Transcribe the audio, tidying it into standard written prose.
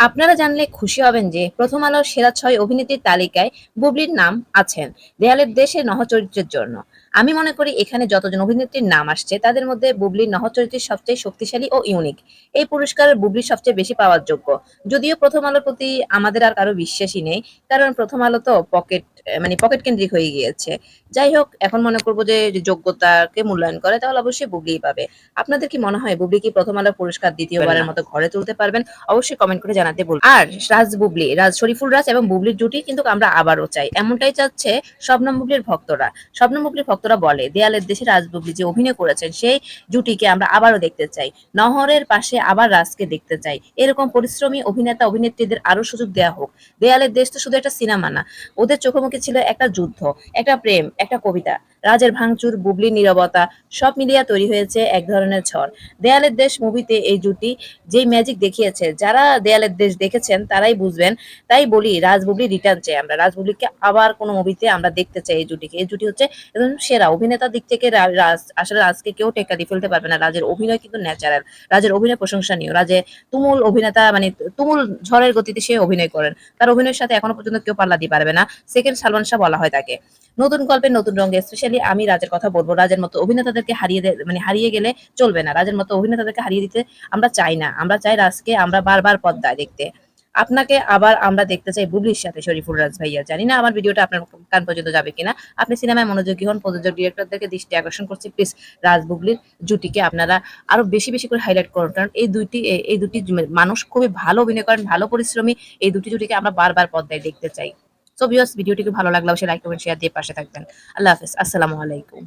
আপনারা জানলে খুশি হবেন যে প্রথম আলোর সেরা ৬ অভিনেত্রীর তালিকায় বুবলির নাম আছেন দেয়ালের দেশে নহ চরিত্রের জন্য। আমি মনে করি এখানে যতজন অভিনেত্রীর নাম আসছে তাদের মধ্যে বুবলির নহ চরিত্রটি সবচেয়ে শক্তিশালী ও ইউনিক। এই পুরস্কার বুবলি সবচেয়ে বেশি পাওয়ার যোগ্য। যদিও প্রথম আলোর প্রতি আমাদের আর কারো বিশ্বাসই নেই, কারণ প্রথম আলো তো পকেট কেন্দ্রিক হয়ে গিয়েছে। যাই হোক, এখন মনে করবো যে যে যোগ্যতাকে মূল্যায়ন করে তাহলে অবশ্যই বুবলিই পাবে। আপনাদের কি মনে হয় বুবলি কি প্রথম আলোর পুরস্কার দ্বিতীয়বারের মতো ঘরে তুলতে পারবেন? অবশ্যই কমেন্ট করে জানাতে বলবেন। আর রাজ শরীফুল রাজ এবং বুবলির জুটি কিন্তু আমরা আবারও চাই, এমনটাই চাচ্ছে শবনম বুবলির ভক্তরা। শবনম বুবলির ভক্তরা বলে দেয়ালের দেশে রাজ বুবলি যে অভিনয় করেছেন সেই জুটিকে আমরা আবারও দেখতে চাই। নহরের পাশে আবার রাজকে দেখতে চাই। এরকম পরিশ্রমী অভিনেতা অভিনেত্রীদের আরো সুযোগ দেওয়া হোক। দেয়ালের দেশ তো শুধু একটা সিনেমা না, ওদের চোখে ছিল একটা যুদ্ধ, একটা প্রেম, একটা কবিতা। রাজের ভাঙচুর, বুবলির নীরবতা, সব মিলিয়ে তৈরি হয়েছে এক ধরনের ঝড়। দেয়ালের দেশ মুভিতে এই জুটি যেই ম্যাজিক দেখিয়েছে, যারা দেয়ালের দেশ দেখেছেন তারাই বুঝবেন। তাই বলি রাজ বুবলি রিটার্ন চাই, আমরা রাজ বুবলিকে আবার কোনো মুভিতে আমরা দেখতে চাই। এই জুটিকে, এই জুটি হচ্ছে একদম সেরা। অভিনেতার দিক থেকে রাজ আসলে রাজকে কেউ টেক্কা দিয়ে ফেলতে পারবে না। রাজের অভিনয় কিন্তু ন্যাচারাল, রাজের অভিনয় প্রশংসনীয়। রাজে তুমুল অভিনেতা, মানে তুমুল ঝড়ের গতিতে সে অভিনয় করেন। তার অভিনয়ের সাথে এখনো পর্যন্ত কেউ পাল্লা দিয়ে পারবে না। সেকেন্ড সালমান শাহ বলা হয় তাকে। নতুন গল্পে নতুন রঙে স্পেশালি আমি রাজের কথা বলবো। রাজের মতো অভিনেতাদেরকে হারিয়ে গেলে চলবে না। রাজের মতো অভিনেতাদেরকে হারিয়ে দিতে আমরা চাই না। আমরা চাই রাজকে আমরা বারবার পর্দায় দেখতে। আপনাকে আবার আমরা দেখতে চাই বুবলির সাথে শরীফুল রাজ ভাইয়া। জানি না আমার ভিডিওটা আপনার কান পর্যন্ত যাবে কিনা। আপনি সিনেমায় মনোযোগী হন, প্রযোজক ডিরেক্টরদেরকে দৃষ্টি আকর্ষণ করছি, প্লিজ রাজ বুবলির জুটিকে আপনারা আরো বেশি করে হাইলাইট করুন, কারণ এই দুটি মানুষ খুবই ভালো অভিনয় করেন, ভালো পরিশ্রমী। এই দুটি জুটিকে আমরা বারবার পর্দায় দেখতে চাই। সো ভিউয়ার্স, ভিডিওটিকে ভালো লাগলে অবশ্যই লাইক কমেন্ট শেয়ার দিয়ে পাশে থাকবেন। আল্লাহ হাফেজ, আসসালামু আলাইকুম।